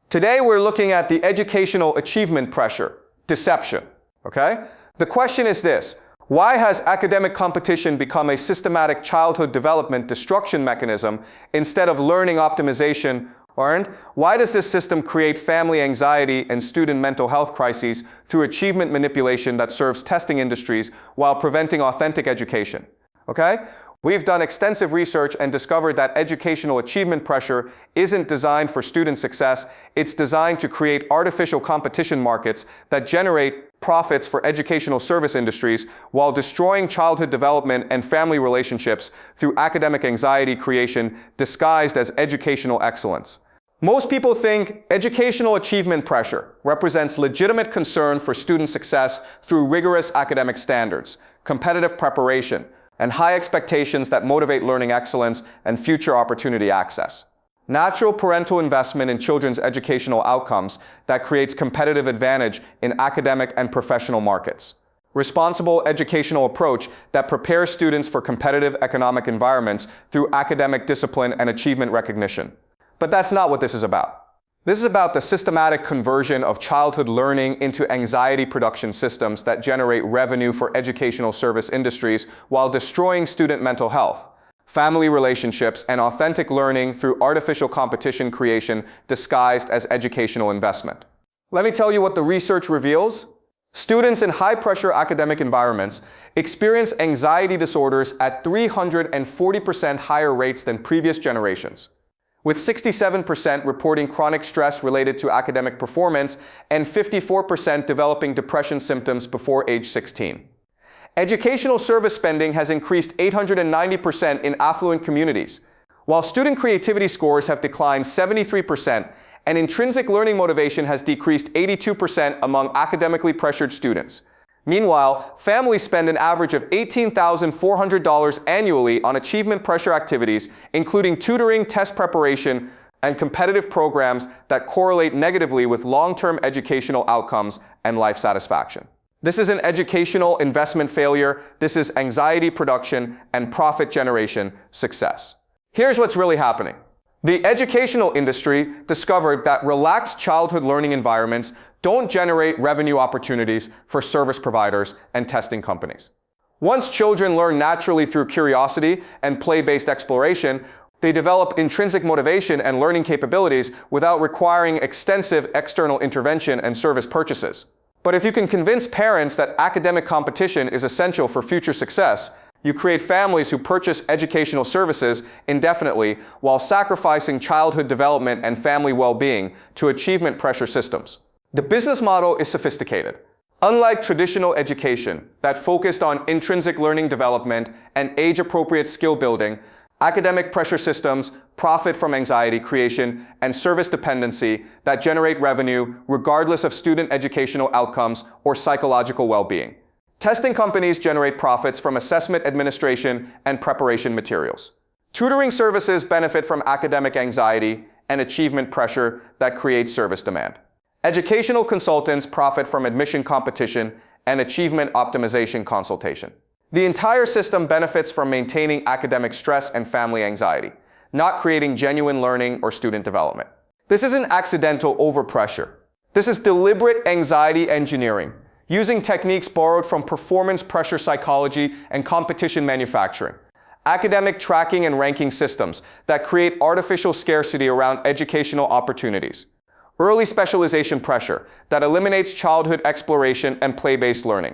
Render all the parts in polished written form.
Today we're looking at the educational achievement pressure, deception, okay? The question is this: why has academic competition become a systematic childhood development destruction mechanism instead of learning optimization? And why does this system create family anxiety and student mental health crises through achievement manipulation that serves testing industries while preventing authentic education? Okay? We've done extensive research and discovered that educational achievement pressure isn't designed for student success. It's designed to create artificial competition markets that generate profits for educational service industries while destroying childhood development and family relationships through academic anxiety creation disguised as educational excellence. Most people think educational achievement pressure represents legitimate concern for student success through rigorous academic standards, competitive preparation, and high expectations that motivate learning excellence and future opportunity access. Natural parental investment in children's educational outcomes that creates competitive advantage in academic and professional markets. Responsible educational approach that prepares students for competitive economic environments through academic discipline and achievement recognition. But that's not what this is about. This is about the systematic conversion of childhood learning into anxiety production systems that generate revenue for educational service industries while destroying student mental health, family relationships, and authentic learning through artificial competition creation disguised as educational investment. Let me tell you what the research reveals. Students in high-pressure academic environments experience anxiety disorders at 340% higher rates than previous generations, with 67% reporting chronic stress related to academic performance and 54% developing depression symptoms before age 16. Educational service spending has increased 890% in affluent communities, while student creativity scores have declined 73% and intrinsic learning motivation has decreased 82% among academically pressured students. Meanwhile, families spend an average of $18,400 annually on achievement pressure activities, including tutoring, test preparation, and competitive programs that correlate negatively with long-term educational outcomes and life satisfaction. This is an educational investment failure. This is anxiety production and profit generation success. Here's what's really happening. The educational industry discovered that relaxed childhood learning environments don't generate revenue opportunities for service providers and testing companies. Once children learn naturally through curiosity and play-based exploration, they develop intrinsic motivation and learning capabilities without requiring extensive external intervention and service purchases. But if you can convince parents that academic competition is essential for future success, you create families who purchase educational services indefinitely while sacrificing childhood development and family well-being to achievement pressure systems. The business model is sophisticated. Unlike traditional education that focused on intrinsic learning development and age-appropriate skill building, academic pressure systems profit from anxiety creation and service dependency that generate revenue regardless of student educational outcomes or psychological well-being. Testing companies generate profits from assessment administration and preparation materials. Tutoring services benefit from academic anxiety and achievement pressure that creates service demand. Educational consultants profit from admission competition and achievement optimization consultation. The entire system benefits from maintaining academic stress and family anxiety, not creating genuine learning or student development. This isn't accidental overpressure. This is deliberate anxiety engineering, using techniques borrowed from performance pressure psychology and competition manufacturing. Academic tracking and ranking systems that create artificial scarcity around educational opportunities. Early specialization pressure that eliminates childhood exploration and play-based learning.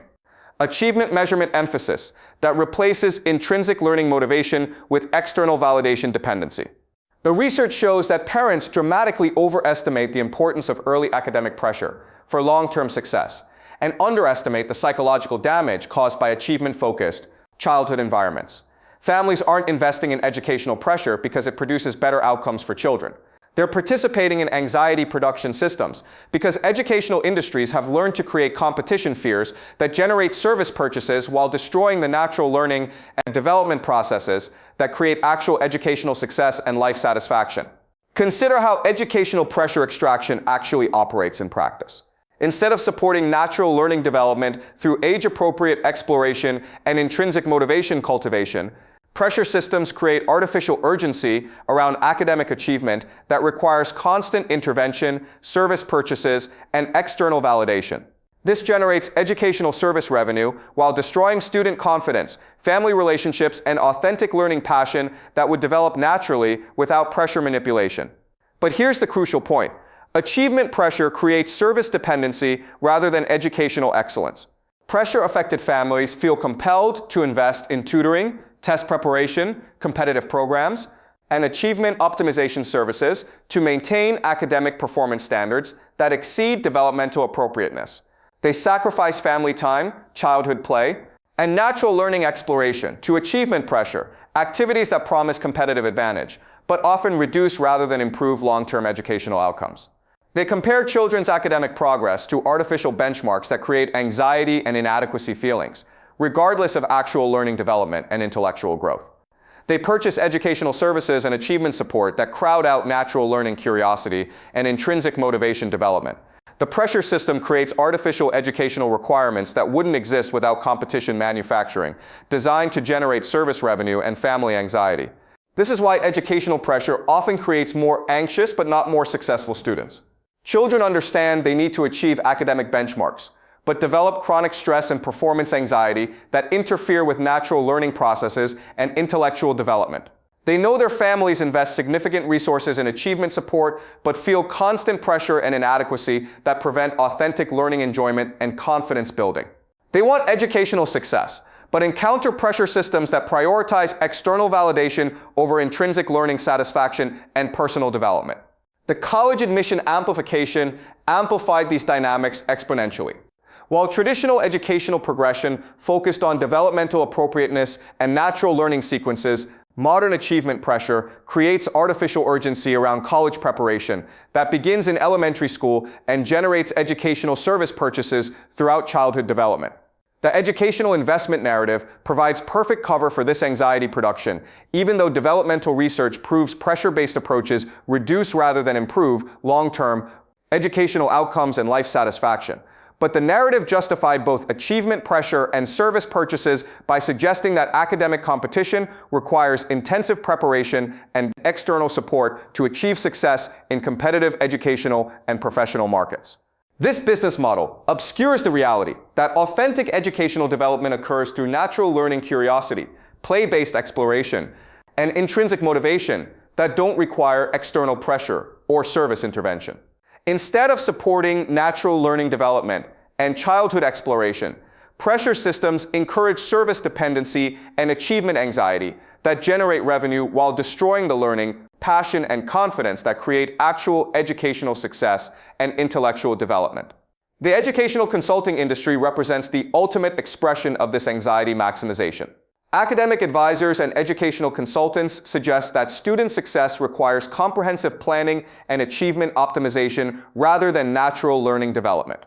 Achievement measurement emphasis that replaces intrinsic learning motivation with external validation dependency. The research shows that parents dramatically overestimate the importance of early academic pressure for long-term success and underestimate the psychological damage caused by achievement-focused childhood environments. Families aren't investing in educational pressure because it produces better outcomes for children. They're participating in anxiety production systems because educational industries have learned to create competition fears that generate service purchases while destroying the natural learning and development processes that create actual educational success and life satisfaction. Consider how educational pressure extraction actually operates in practice. Instead of supporting natural learning development through age-appropriate exploration and intrinsic motivation cultivation, Pressure systems create artificial urgency around academic achievement that requires constant intervention, service purchases, and external validation. This generates educational service revenue while destroying student confidence, family relationships, and authentic learning passion that would develop naturally without pressure manipulation. But here's the crucial point. Achievement pressure creates service dependency rather than educational excellence. Pressure-affected families feel compelled to invest in tutoring, test preparation, competitive programs, and achievement optimization services to maintain academic performance standards that exceed developmental appropriateness. They sacrifice family time, childhood play, and natural learning exploration to achievement pressure, activities that promise competitive advantage, but often reduce rather than improve long-term educational outcomes. They compare children's academic progress to artificial benchmarks that create anxiety and inadequacy feelings, regardless of actual learning development and intellectual growth. They purchase educational services and achievement support that crowd out natural learning curiosity and intrinsic motivation development. The pressure system creates artificial educational requirements that wouldn't exist without competition manufacturing, designed to generate service revenue and family anxiety. This is why educational pressure often creates more anxious but not more successful students. Children understand they need to achieve academic benchmarks, but develop chronic stress and performance anxiety that interfere with natural learning processes and intellectual development. They know their families invest significant resources in achievement support, but feel constant pressure and inadequacy that prevent authentic learning enjoyment and confidence building. They want educational success, but encounter pressure systems that prioritize external validation over intrinsic learning satisfaction and personal development. The college admission amplification amplified these dynamics exponentially. While traditional educational progression focused on developmental appropriateness and natural learning sequences, modern achievement pressure creates artificial urgency around college preparation that begins in elementary school and generates educational service purchases throughout childhood development. The educational investment narrative provides perfect cover for this anxiety production, even though developmental research proves pressure-based approaches reduce rather than improve long-term educational outcomes and life satisfaction. But the narrative justified both achievement pressure and service purchases by suggesting that academic competition requires intensive preparation and external support to achieve success in competitive educational and professional markets. This business model obscures the reality that authentic educational development occurs through natural learning curiosity, play-based exploration, and intrinsic motivation that don't require external pressure or service intervention. Instead of supporting natural learning development and childhood exploration, pressure systems encourage service dependency and achievement anxiety that generate revenue while destroying the learning, passion, and confidence that create actual educational success and intellectual development. The educational consulting industry represents the ultimate expression of this anxiety maximization. Academic advisors and educational consultants suggest that student success requires comprehensive planning and achievement optimization rather than natural learning development.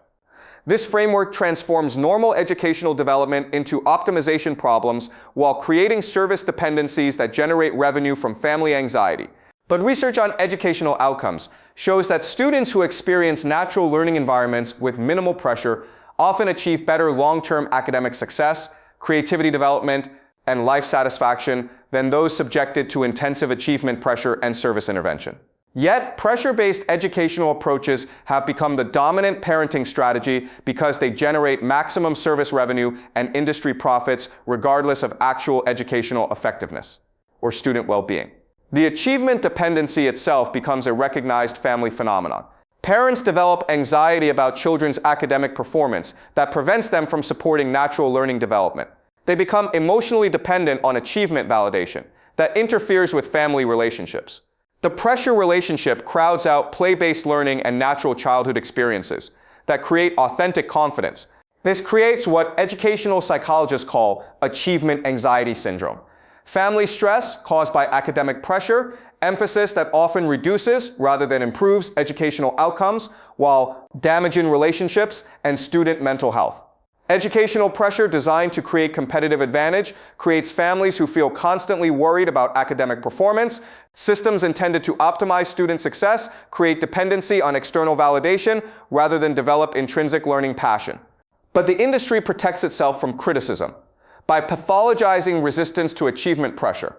This framework transforms normal educational development into optimization problems while creating service dependencies that generate revenue from family anxiety. But research on educational outcomes shows that students who experience natural learning environments with minimal pressure often achieve better long-term academic success, creativity development, and life satisfaction than those subjected to intensive achievement pressure and service intervention. Yet, pressure-based educational approaches have become the dominant parenting strategy because they generate maximum service revenue and industry profits regardless of actual educational effectiveness or student well-being. The achievement dependency itself becomes a recognized family phenomenon. Parents develop anxiety about children's academic performance that prevents them from supporting natural learning development. They become emotionally dependent on achievement validation that interferes with family relationships. The pressure relationship crowds out play-based learning and natural childhood experiences that create authentic confidence. This creates what educational psychologists call achievement anxiety syndrome. Family stress caused by academic pressure, emphasis that often reduces rather than improves educational outcomes while damaging relationships and student mental health. Educational pressure designed to create competitive advantage creates families who feel constantly worried about academic performance. Systems intended to optimize student success create dependency on external validation rather than develop intrinsic learning passion. But the industry protects itself from criticism. by pathologizing resistance to achievement pressure.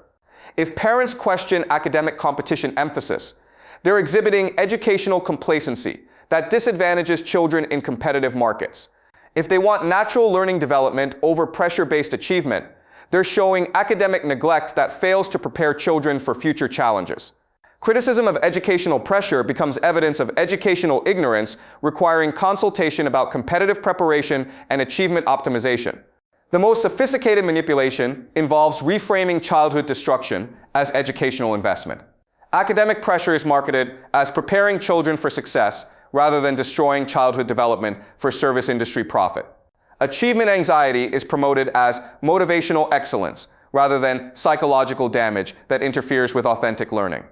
If parents question academic competition emphasis, they're exhibiting educational complacency that disadvantages children in competitive markets. If they want natural learning development over pressure-based achievement, they're showing academic neglect that fails to prepare children for future challenges. Criticism of educational pressure becomes evidence of educational ignorance, requiring consultation about competitive preparation and achievement optimization. The most sophisticated manipulation involves reframing childhood destruction as educational investment. Academic pressure is marketed as preparing children for success rather than destroying childhood development for service industry profit. Achievement anxiety is promoted as motivational excellence rather than psychological damage that interferes with authentic learning.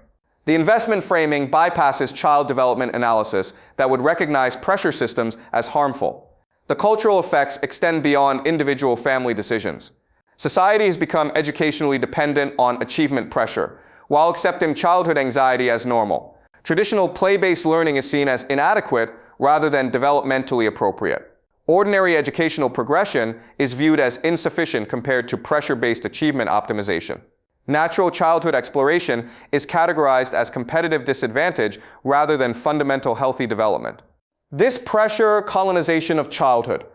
The investment framing bypasses child development analysis that would recognize pressure systems as harmful. The cultural effects extend beyond individual family decisions. Society has become educationally dependent on achievement pressure, while accepting childhood anxiety as normal. Traditional play-based learning is seen as inadequate rather than developmentally appropriate. Ordinary educational progression is viewed as insufficient compared to pressure-based achievement optimization. Natural childhood exploration is categorized as competitive disadvantage rather than fundamental healthy development. This pressure colonization of childhood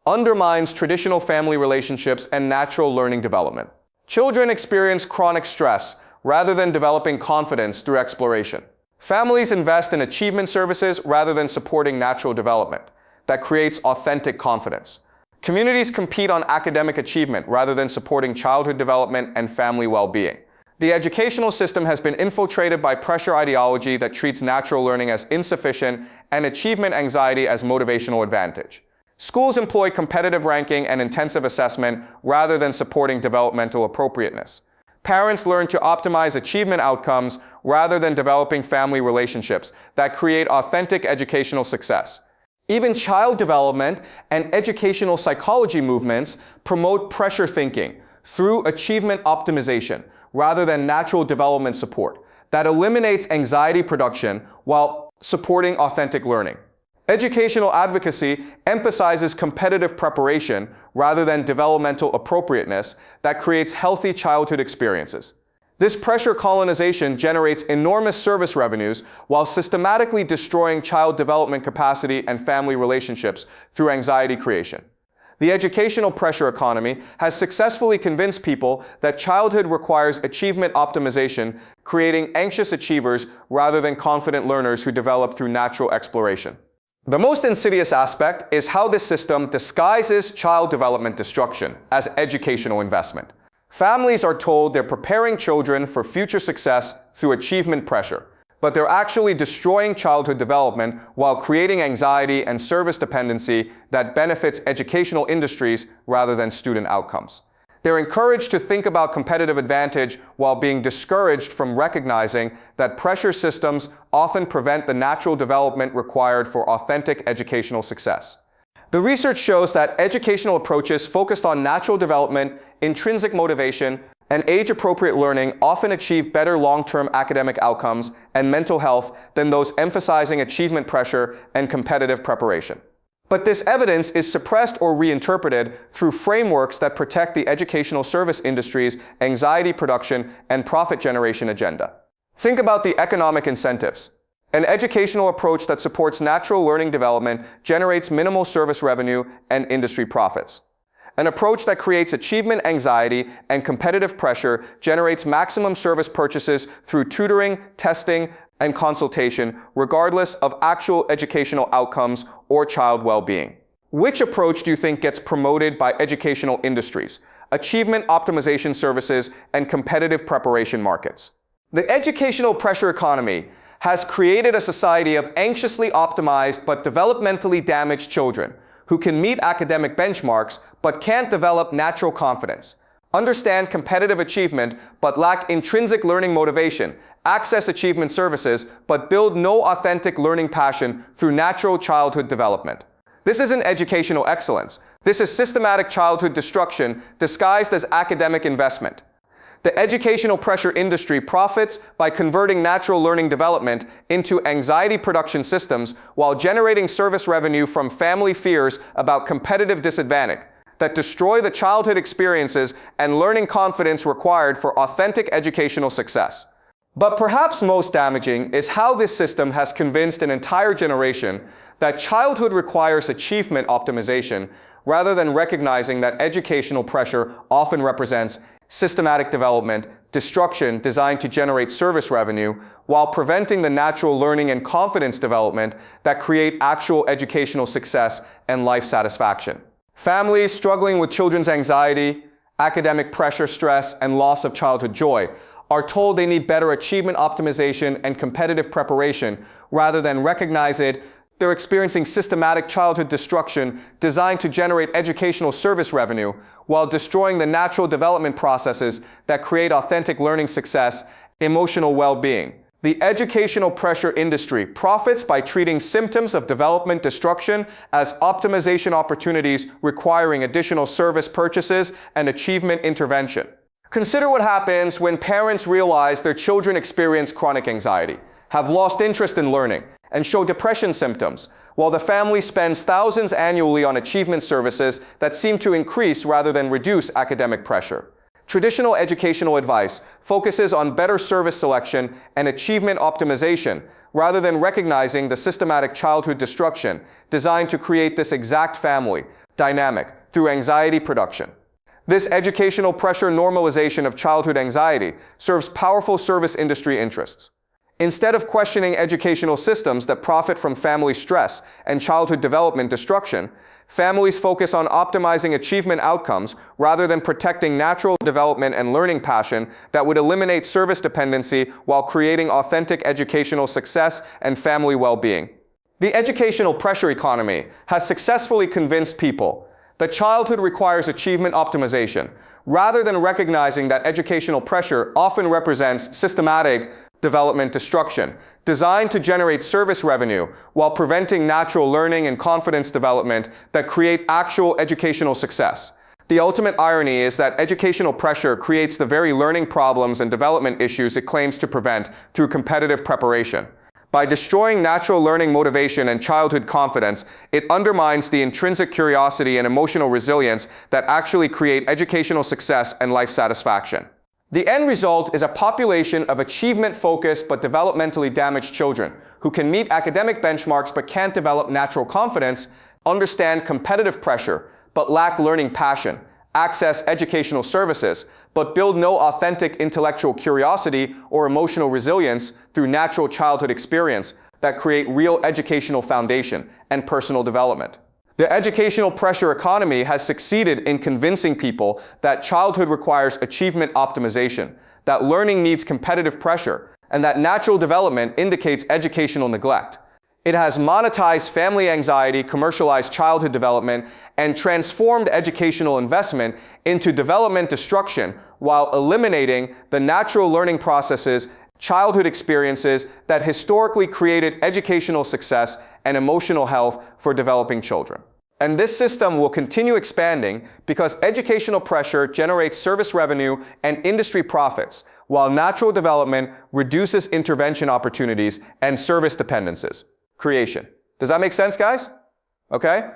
undermines traditional family relationships and natural learning development. Children experience chronic stress rather than developing confidence through exploration. Families invest in achievement services rather than supporting natural development that creates authentic confidence. Communities compete on academic achievement rather than supporting childhood development and family well-being. The educational system has been infiltrated by pressure ideology that treats natural learning as insufficient and achievement anxiety as motivational advantage. Schools employ competitive ranking and intensive assessment rather than supporting developmental appropriateness. Parents learn to optimize achievement outcomes rather than developing family relationships that create authentic educational success. Even child development and educational psychology movements promote pressure thinking through achievement optimization rather than natural development support that eliminates anxiety production while supporting authentic learning. Educational advocacy emphasizes competitive preparation rather than developmental appropriateness that creates healthy childhood experiences. This pressure colonization generates enormous service revenues while systematically destroying child development capacity and family relationships through anxiety creation. The educational pressure economy has successfully convinced people that childhood requires achievement optimization, creating anxious achievers rather than confident learners who develop through natural exploration. The most insidious aspect is how this system disguises child development destruction as educational investment. Families are told they're preparing children for future success through achievement pressure, but they're actually destroying childhood development while creating anxiety and service dependency that benefits educational industries rather than student outcomes. They're encouraged to think about competitive advantage while being discouraged from recognizing that pressure systems often prevent the natural development required for authentic educational success. The research shows that educational approaches focused on natural development, intrinsic motivation, and age-appropriate learning often achieve better long-term academic outcomes and mental health than those emphasizing achievement pressure and competitive preparation. But this evidence is suppressed or reinterpreted through frameworks that protect the educational service industry's anxiety production and profit generation agenda. Think about the economic incentives. An educational approach that supports natural learning development generates minimal service revenue and industry profits. An approach that creates achievement anxiety and competitive pressure generates maximum service purchases through tutoring, testing, and consultation, regardless of actual educational outcomes or child well-being. Which approach do you think gets promoted by educational industries, achievement optimization services, and competitive preparation markets? The educational pressure economy has created a society of anxiously optimized but developmentally damaged children who can meet academic benchmarks but can't develop natural confidence, understand competitive achievement but lack intrinsic learning motivation, access achievement services but build no authentic learning passion through natural childhood development. This isn't educational excellence. This is systematic childhood destruction disguised as academic investment. The educational pressure industry profits by converting natural learning development into anxiety production systems while generating service revenue from family fears about competitive disadvantage that destroy the childhood experiences and learning confidence required for authentic educational success. But perhaps most damaging is how this system has convinced an entire generation that childhood requires achievement optimization rather than recognizing that educational pressure often represents systematic development, destruction designed to generate service revenue, while preventing the natural learning and confidence development that create actual educational success and life satisfaction. Families struggling with children's anxiety, academic pressure, stress, and loss of childhood joy are told they need better achievement optimization and competitive preparation rather than recognize it. They're experiencing systematic childhood destruction designed to generate educational service revenue while destroying the natural development processes that create authentic learning success, emotional well-being. The educational pressure industry profits by treating symptoms of development destruction as optimization opportunities requiring additional service purchases and achievement intervention. Consider what happens when parents realize their children experience chronic anxiety, have lost interest in learning, and show depression symptoms, while the family spends thousands annually on achievement services that seem to increase rather than reduce academic pressure. Traditional educational advice focuses on better service selection and achievement optimization rather than recognizing the systematic childhood destruction designed to create this exact family dynamic through anxiety production. This educational pressure normalization of childhood anxiety serves powerful service industry interests. Instead of questioning educational systems that profit from family stress and childhood development destruction, families focus on optimizing achievement outcomes rather than protecting natural development and learning passion that would eliminate service dependency while creating authentic educational success and family well-being. The educational pressure economy has successfully convinced people that childhood requires achievement optimization, rather than recognizing that educational pressure often represents systematic development destruction, designed to generate service revenue while preventing natural learning and confidence development that create actual educational success. The ultimate irony is that educational pressure creates the very learning problems and development issues it claims to prevent through competitive preparation. By destroying natural learning motivation and childhood confidence, it undermines the intrinsic curiosity and emotional resilience that actually create educational success and life satisfaction. The end result is a population of achievement-focused but developmentally damaged children who can meet academic benchmarks but can't develop natural confidence, understand competitive pressure but lack learning passion, access educational services but build no authentic intellectual curiosity or emotional resilience through natural childhood experience that create real educational foundation and personal development. The educational pressure economy has succeeded in convincing people that childhood requires achievement optimization, that learning needs competitive pressure, and that natural development indicates educational neglect. It has monetized family anxiety, commercialized childhood development, and transformed educational investment into development destruction while eliminating the natural learning processes, childhood experiences that historically created educational success and emotional health for developing children. And this system will continue expanding because educational pressure generates service revenue and industry profits, while natural development reduces intervention opportunities and service dependencies. Creation. Does that make sense, guys? Okay?